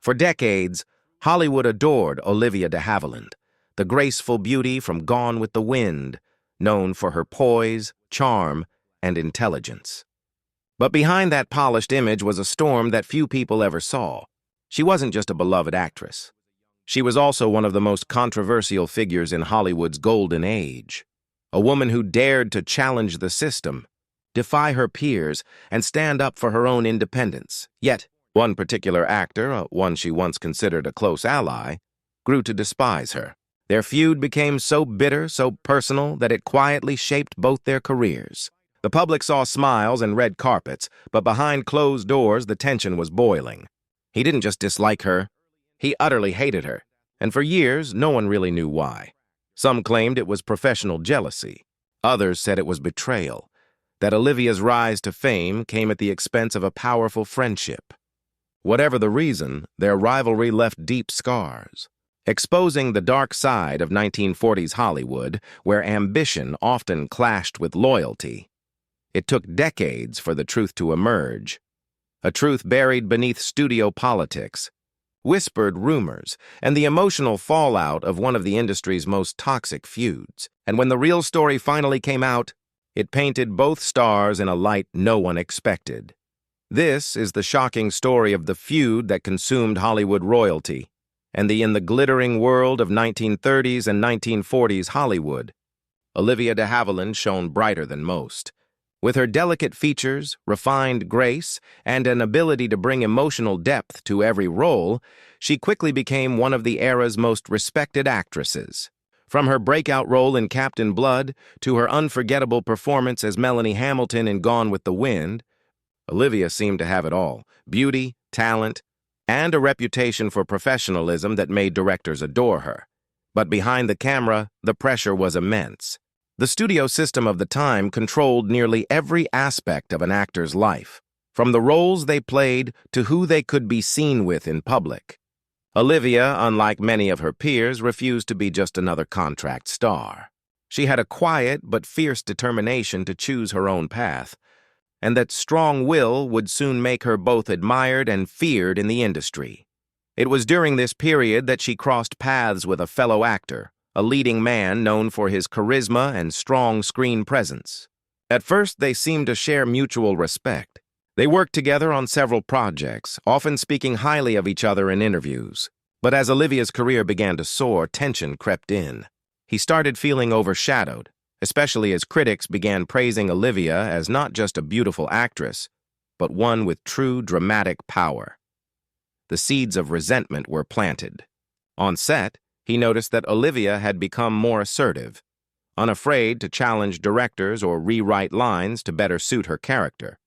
For decades, Hollywood adored Olivia de Havilland, the graceful beauty from Gone with the Wind, known for her poise, charm, and intelligence. But behind that polished image was a storm that few people ever saw. She wasn't just a beloved actress. She was also one of the most controversial figures in Hollywood's golden age. A woman who dared to challenge the system, defy her peers, and stand up for her own independence. Yet, one particular actor, one she once considered a close ally, grew to despise her. Their feud became so bitter, so personal, that it quietly shaped both their careers. The public saw smiles and red carpets, but behind closed doors the tension was boiling. He didn't just dislike her, he utterly hated her, and for years no one really knew why. Some claimed it was professional jealousy. Others said it was betrayal, that Olivia's rise to fame came at the expense of a powerful friendship. Whatever the reason, their rivalry left deep scars, exposing the dark side of 1940s Hollywood, where ambition often clashed with loyalty. It took decades for the truth to emerge, a truth buried beneath studio politics, whispered rumors, and the emotional fallout of one of the industry's most toxic feuds. And when the real story finally came out, it painted both stars in a light no one expected. This is the shocking story of the feud that consumed Hollywood royalty, and in the glittering world of 1930s and 1940s Hollywood, Olivia de Havilland shone brighter than most. With her delicate features, refined grace, and an ability to bring emotional depth to every role, she quickly became one of the era's most respected actresses. From her breakout role in Captain Blood to her unforgettable performance as Melanie Hamilton in Gone with the Wind, Olivia seemed to have it all: beauty, talent, and a reputation for professionalism that made directors adore her. But behind the camera, the pressure was immense. The studio system of the time controlled nearly every aspect of an actor's life, from the roles they played to who they could be seen with in public. Olivia, unlike many of her peers, refused to be just another contract star. She had a quiet but fierce determination to choose her own path, and that strong will would soon make her both admired and feared in the industry. It was during this period that she crossed paths with a fellow actor, a leading man known for his charisma and strong screen presence. At first, they seemed to share mutual respect. They worked together on several projects, often speaking highly of each other in interviews. But as Olivia's career began to soar, tension crept in. He started feeling overshadowed, especially as critics began praising Olivia as not just a beautiful actress, but one with true dramatic power. The seeds of resentment were planted. On set, he noticed that Olivia had become more assertive, unafraid to challenge directors or rewrite lines to better suit her character.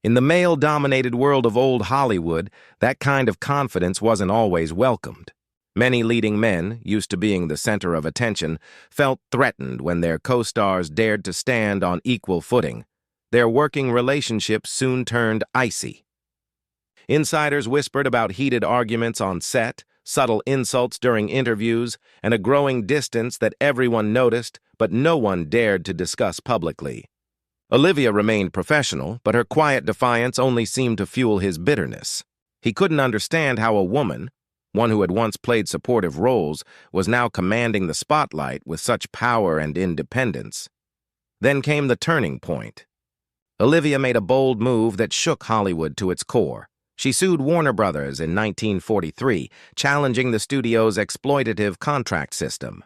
In the male-dominated world of old Hollywood, that kind of confidence wasn't always welcomed. Many leading men, used to being the center of attention, felt threatened when their co-stars dared to stand on equal footing. Their working relationship soon turned icy. Insiders whispered about heated arguments on set, subtle insults during interviews, and a growing distance that everyone noticed, but no one dared to discuss publicly. Olivia remained professional, but her quiet defiance only seemed to fuel his bitterness. He couldn't understand how a woman, one who had once played supportive roles, was now commanding the spotlight with such power and independence. Then came the turning point. Olivia made a bold move that shook Hollywood to its core. She sued Warner Brothers in 1943, challenging the studio's exploitative contract system.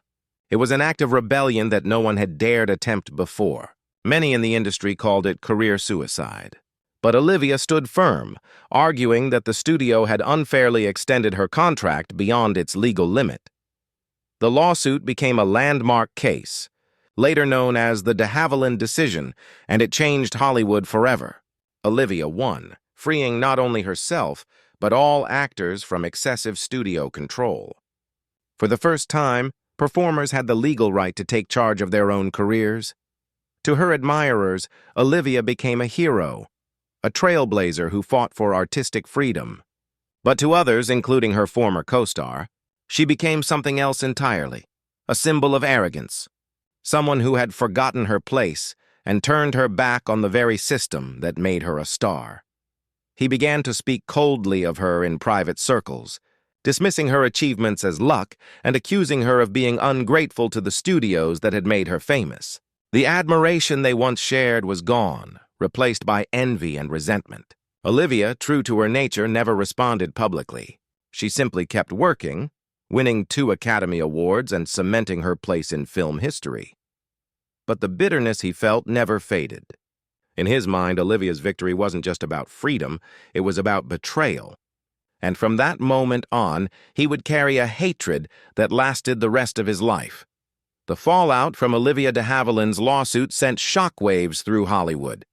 It was an act of rebellion that no one had dared attempt before. Many in the industry called it career suicide. But Olivia stood firm, arguing that the studio had unfairly extended her contract beyond its legal limit. The lawsuit became a landmark case, later known as the de Havilland decision, and it changed Hollywood forever. Olivia won, freeing not only herself, but all actors from excessive studio control. For the first time, performers had the legal right to take charge of their own careers. To her admirers, Olivia became a hero, a trailblazer who fought for artistic freedom. But to others, including her former co-star, she became something else entirely, a symbol of arrogance, someone who had forgotten her place and turned her back on the very system that made her a star. He began to speak coldly of her in private circles, dismissing her achievements as luck and accusing her of being ungrateful to the studios that had made her famous. The admiration they once shared was gone, replaced by envy and resentment. Olivia, true to her nature, never responded publicly. She simply kept working, winning 2 Academy Awards and cementing her place in film history. But the bitterness he felt never faded. In his mind, Olivia's victory wasn't just about freedom, it was about betrayal. And from that moment on, he would carry a hatred that lasted the rest of his life. The fallout from Olivia de Havilland's lawsuit sent shockwaves through Hollywood.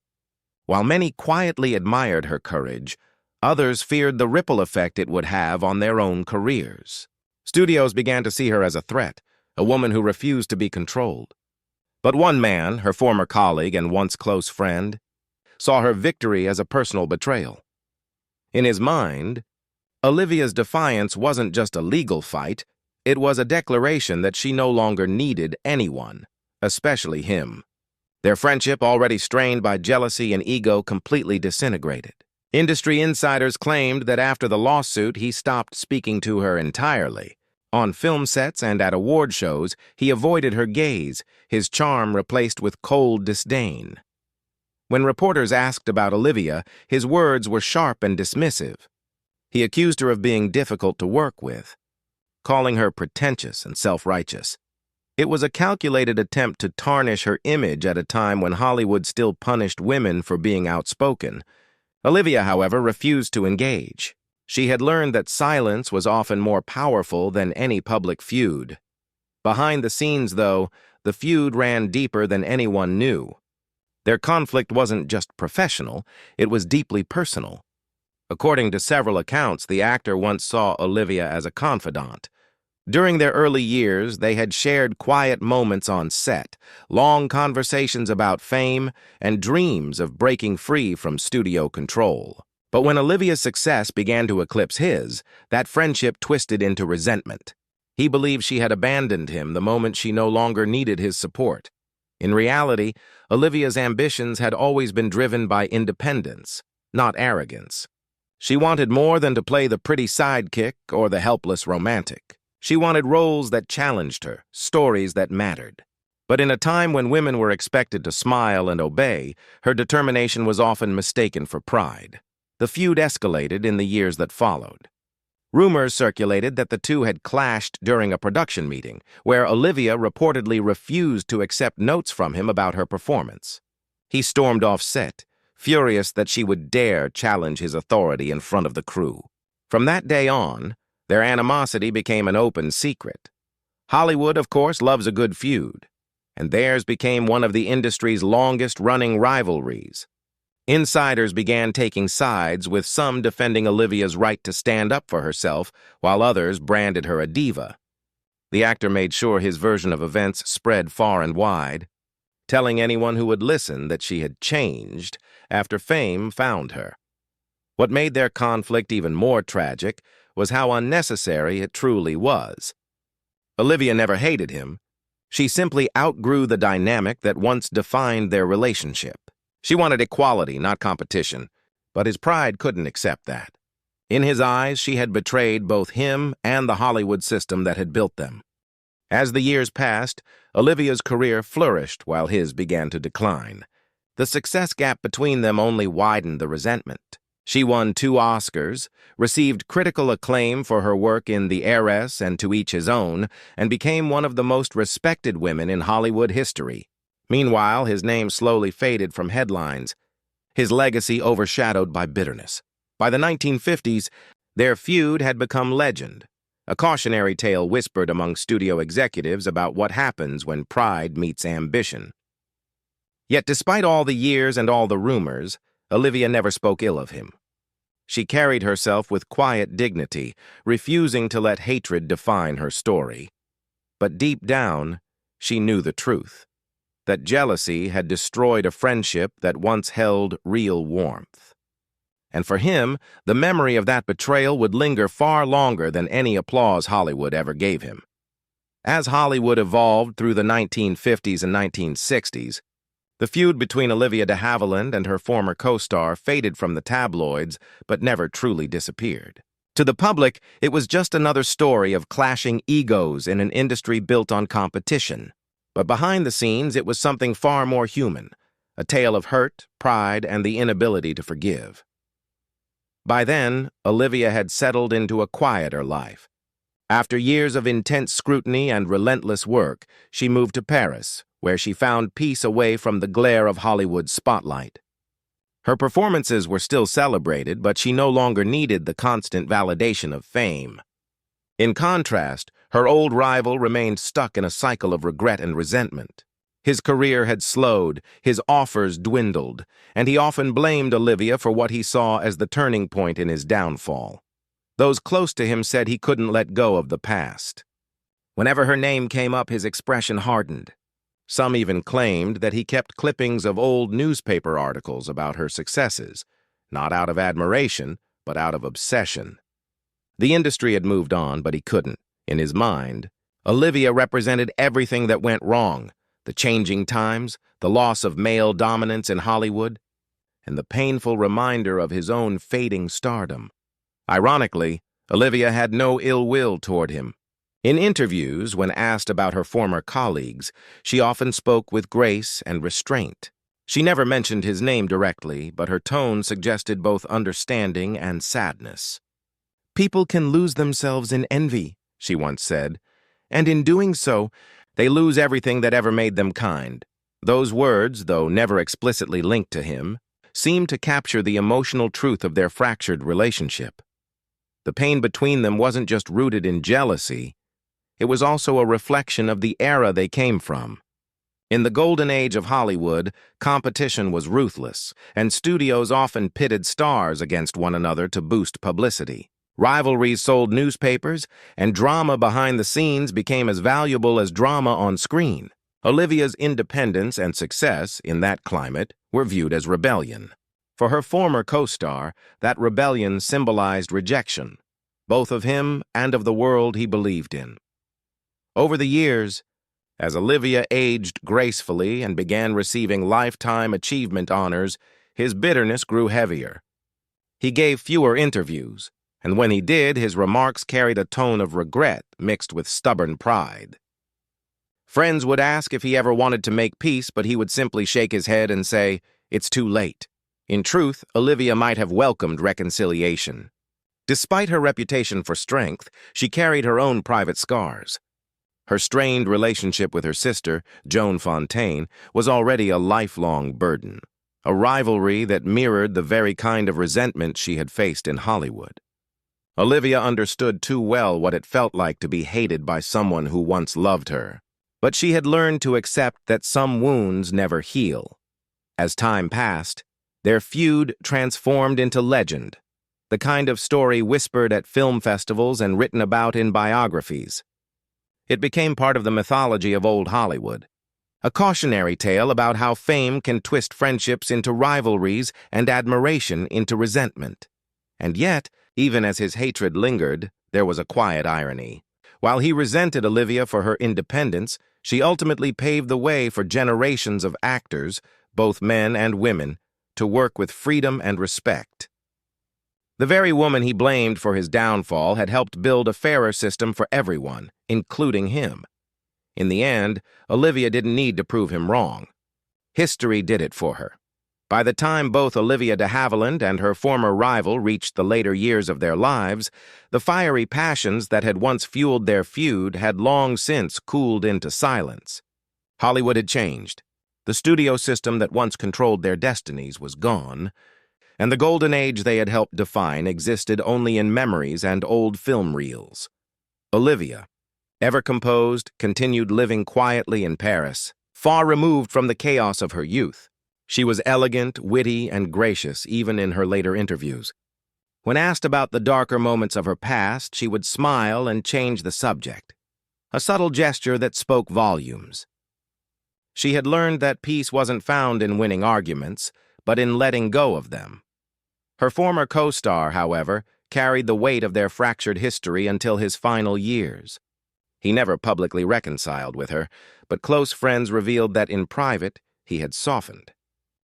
While many quietly admired her courage, others feared the ripple effect it would have on their own careers. Studios began to see her as a threat, a woman who refused to be controlled. But one man, her former colleague and once close friend, saw her victory as a personal betrayal. In his mind, Olivia's defiance wasn't just a legal fight, it was a declaration that she no longer needed anyone, especially him. Their friendship, already strained by jealousy and ego, completely disintegrated. Industry insiders claimed that after the lawsuit, he stopped speaking to her entirely. On film sets and at award shows, he avoided her gaze, his charm replaced with cold disdain. When reporters asked about Olivia, his words were sharp and dismissive. He accused her of being difficult to work with, calling her pretentious and self-righteous. It was a calculated attempt to tarnish her image at a time when Hollywood still punished women for being outspoken. Olivia, however, refused to engage. She had learned that silence was often more powerful than any public feud. Behind the scenes, though, the feud ran deeper than anyone knew. Their conflict wasn't just professional, it was deeply personal. According to several accounts, the actor once saw Olivia as a confidant. During their early years, they had shared quiet moments on set, long conversations about fame, and dreams of breaking free from studio control. But when Olivia's success began to eclipse his, that friendship twisted into resentment. He believed she had abandoned him the moment she no longer needed his support. In reality, Olivia's ambitions had always been driven by independence, not arrogance. She wanted more than to play the pretty sidekick or the helpless romantic. She wanted roles that challenged her, stories that mattered. But in a time when women were expected to smile and obey, her determination was often mistaken for pride. The feud escalated in the years that followed. Rumors circulated that the two had clashed during a production meeting, where Olivia reportedly refused to accept notes from him about her performance. He stormed off set, furious that she would dare challenge his authority in front of the crew. From that day on, their animosity became an open secret. Hollywood, of course, loves a good feud, and theirs became one of the industry's longest-running rivalries. Insiders began taking sides, with some defending Olivia's right to stand up for herself, while others branded her a diva. The actor made sure his version of events spread far and wide, telling anyone who would listen that she had changed after fame found her. What made their conflict even more tragic was how unnecessary it truly was. Olivia never hated him. She simply outgrew the dynamic that once defined their relationship. She wanted equality, not competition, but his pride couldn't accept that. In his eyes, she had betrayed both him and the Hollywood system that had built them. As the years passed, Olivia's career flourished while his began to decline. The success gap between them only widened the resentment. She won 2 Oscars, received critical acclaim for her work in The Heiress and To Each His Own, and became one of the most respected women in Hollywood history. Meanwhile, his name slowly faded from headlines, his legacy overshadowed by bitterness. By the 1950s, their feud had become legend, a cautionary tale whispered among studio executives about what happens when pride meets ambition. Yet despite all the years and all the rumors, Olivia never spoke ill of him. She carried herself with quiet dignity, refusing to let hatred define her story. But deep down, she knew the truth, that jealousy had destroyed a friendship that once held real warmth. And for him, the memory of that betrayal would linger far longer than any applause Hollywood ever gave him. As Hollywood evolved through the 1950s and 1960s, The feud between Olivia de Havilland and her former co-star faded from the tabloids, but never truly disappeared. To the public, it was just another story of clashing egos in an industry built on competition. But behind the scenes, it was something far more human, a tale of hurt, pride, and the inability to forgive. By then, Olivia had settled into a quieter life. After years of intense scrutiny and relentless work, she moved to Paris, where she found peace away from the glare of Hollywood's spotlight. Her performances were still celebrated, but she no longer needed the constant validation of fame. In contrast, her old rival remained stuck in a cycle of regret and resentment. His career had slowed, his offers dwindled, and he often blamed Olivia for what he saw as the turning point in his downfall. Those close to him said he couldn't let go of the past. Whenever her name came up, his expression hardened. Some even claimed that he kept clippings of old newspaper articles about her successes, not out of admiration, but out of obsession. The industry had moved on, but he couldn't. In his mind, Olivia represented everything that went wrong: the changing times, the loss of male dominance in Hollywood, and the painful reminder of his own fading stardom. Ironically, Olivia had no ill will toward him. In interviews, when asked about her former colleagues, she often spoke with grace and restraint. She never mentioned his name directly, but her tone suggested both understanding and sadness. "People can lose themselves in envy," she once said, "and in doing so, they lose everything that ever made them kind." Those words, though never explicitly linked to him, seemed to capture the emotional truth of their fractured relationship. The pain between them wasn't just rooted in jealousy, it was also a reflection of the era they came from. In the golden age of Hollywood, competition was ruthless, and studios often pitted stars against one another to boost publicity. Rivalries sold newspapers, and drama behind the scenes became as valuable as drama on screen. Olivia's independence and success in that climate were viewed as rebellion. For her former co-star, that rebellion symbolized rejection, both of him and of the world he believed in. Over the years, as Olivia aged gracefully and began receiving lifetime achievement honors, his bitterness grew heavier. He gave fewer interviews, and when he did, his remarks carried a tone of regret mixed with stubborn pride. Friends would ask if he ever wanted to make peace, but he would simply shake his head and say, "It's too late." In truth, Olivia might have welcomed reconciliation. Despite her reputation for strength, she carried her own private scars. Her strained relationship with her sister, Joan Fontaine, was already a lifelong burden, a rivalry that mirrored the very kind of resentment she had faced in Hollywood. Olivia understood too well what it felt like to be hated by someone who once loved her, but she had learned to accept that some wounds never heal. As time passed, their feud transformed into legend, the kind of story whispered at film festivals and written about in biographies. It became part of the mythology of old Hollywood, a cautionary tale about how fame can twist friendships into rivalries and admiration into resentment. And yet, even as his hatred lingered, there was a quiet irony. While he resented Olivia for her independence, she ultimately paved the way for generations of actors, both men and women, to work with freedom and respect. The very woman he blamed for his downfall had helped build a fairer system for everyone, including him. In the end, Olivia didn't need to prove him wrong. History did it for her. By the time both Olivia de Havilland and her former rival reached the later years of their lives, the fiery passions that had once fueled their feud had long since cooled into silence. Hollywood had changed. The studio system that once controlled their destinies was gone, and the golden age they had helped define existed only in memories and old film reels. Olivia, ever composed, continued living quietly in Paris, far removed from the chaos of her youth. She was elegant, witty, and gracious even in her later interviews. When asked about the darker moments of her past, she would smile and change the subject, a subtle gesture that spoke volumes. She had learned that peace wasn't found in winning arguments, but in letting go of them. Her former co-star, however, carried the weight of their fractured history until his final years. He never publicly reconciled with her, but close friends revealed that in private, he had softened.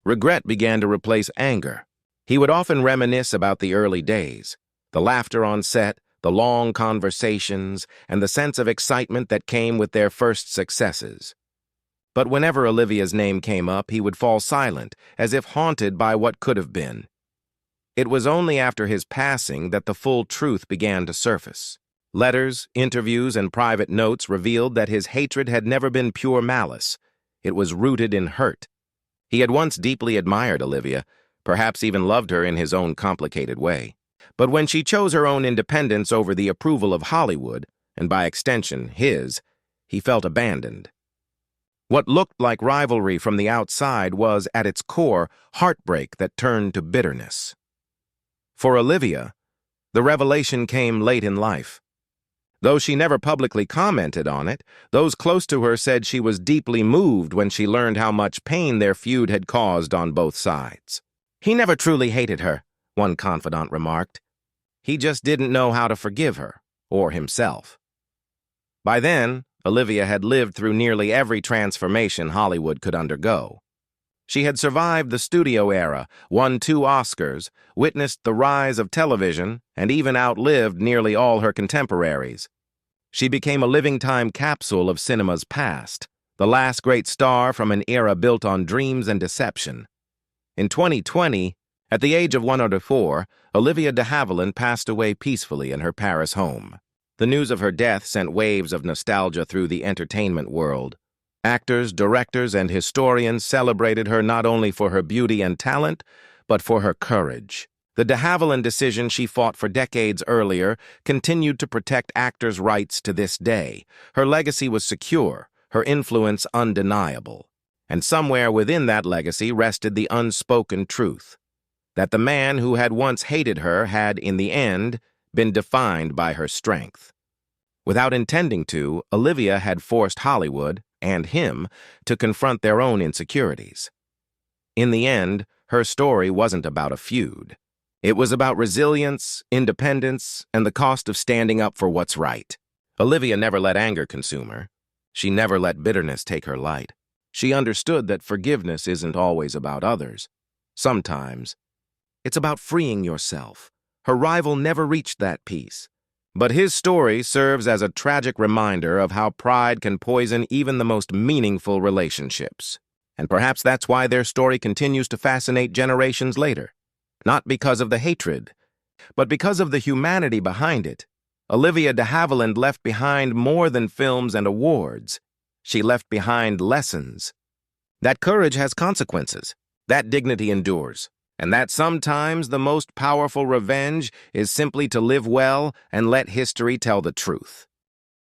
Regret began to replace anger. He would often reminisce about the early days, the laughter on set, the long conversations, and the sense of excitement that came with their first successes. But whenever Olivia's name came up, he would fall silent, as if haunted by what could have been. It was only after his passing that the full truth began to surface. Letters, interviews, and private notes revealed that his hatred had never been pure malice. It was rooted in hurt. He had once deeply admired Olivia, perhaps even loved her in his own complicated way. But when she chose her own independence over the approval of Hollywood, and by extension his, he felt abandoned. What looked like rivalry from the outside was, at its core, heartbreak that turned to bitterness. For Olivia, the revelation came late in life. Though she never publicly commented on it, those close to her said she was deeply moved when she learned how much pain their feud had caused on both sides. "He never truly hated her," one confidant remarked. "He just didn't know how to forgive her, or himself." By then, Olivia had lived through nearly every transformation Hollywood could undergo. She had survived the studio era, won 2 Oscars, witnessed the rise of television, and even outlived nearly all her contemporaries. She became a living time capsule of cinema's past, the last great star from an era built on dreams and deception. In 2020, at the age of 104, Olivia de Havilland passed away peacefully in her Paris home. The news of her death sent waves of nostalgia through the entertainment world. Actors, directors, and historians celebrated her not only for her beauty and talent, but for her courage. The de Havilland decision she fought for decades earlier continued to protect actors' rights to this day. Her legacy was secure, her influence undeniable. And somewhere within that legacy rested the unspoken truth, that the man who had once hated her had, in the end, been defined by her strength. Without intending to, Olivia had forced Hollywood, and him, to confront their own insecurities. In the end, her story wasn't about a feud. It was about resilience, independence, and the cost of standing up for what's right. Olivia never let anger consume her. She never let bitterness take her light. She understood that forgiveness isn't always about others. Sometimes, it's about freeing yourself. Her rival never reached that peace. But his story serves as a tragic reminder of how pride can poison even the most meaningful relationships. And perhaps that's why their story continues to fascinate generations later. Not because of the hatred, but because of the humanity behind it. Olivia de Havilland left behind more than films and awards. She left behind lessons. That courage has consequences. That dignity endures. And that sometimes the most powerful revenge is simply to live well and let history tell the truth.